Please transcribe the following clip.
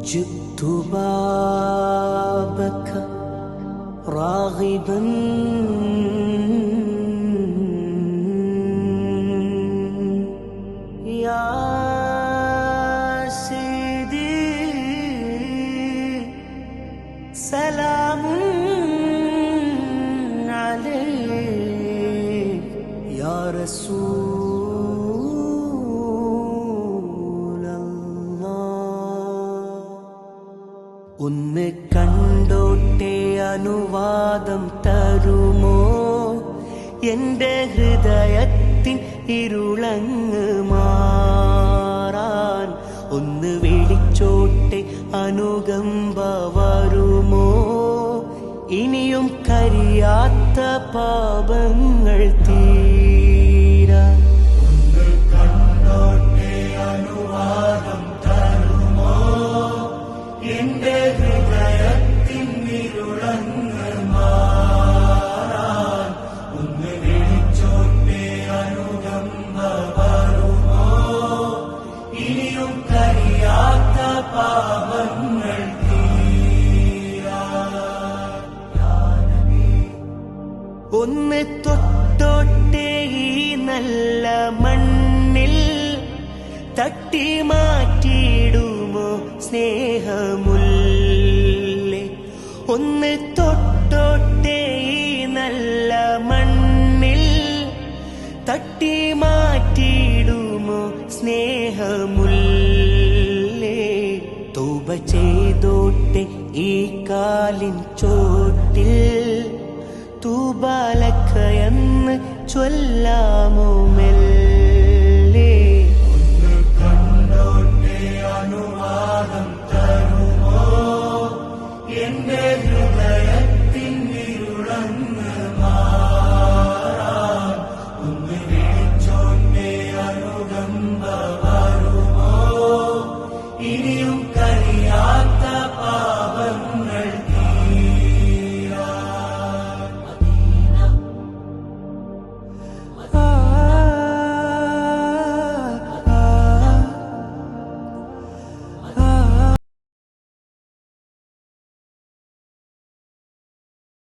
جئت بابك راغبا يا سيدي سلام عليك يا رسول الله ഒന്ന് കണ്ടോട്ടെ അനുവാദം തരുമോ എൻ്റെ ഹൃദയത്തിൻ ഇരുളങ്ങ് മാറാൻ ഒന്ന് വിളിച്ചോട്ടെ അനുകമ്പ വരുമോ ഇനിയും കരിയാത്ത പാപങ്ങൾ തീരാൻ ഒന്ന് കണ്ടോട്ടെ അനുവാദം തരുമോ എൻ്റെ ഹൃദയത്തിൻ ഇരുളങ്ങ് മാറാൻ ഒന്ന് വിളിച്ചോട്ടെ അനുകമ്പ വരുമോ ഇനിയും കരിയാത്ത പാപങ്ങൾ ഒന്ന് തൊട്ടോട്ടെ ഈ നല്ല മണ്ണിൽ തട്ടി മാറ്റിയിടുമോ സ്നേഹമുല്ലേ ഒന്ന് തൊട്ടോട്ടെ ഈ നല്ല മണ്ണിൽ തട്ടി മാറ്റിയിടുമോ സ്നേഹമുല്ലേ തൗബ ചെയ്തോട്ടെ ഈ കാലിൻ ചോട്ടിൽ തൂബാലക്ക എന്ന് ചൊല്ലാ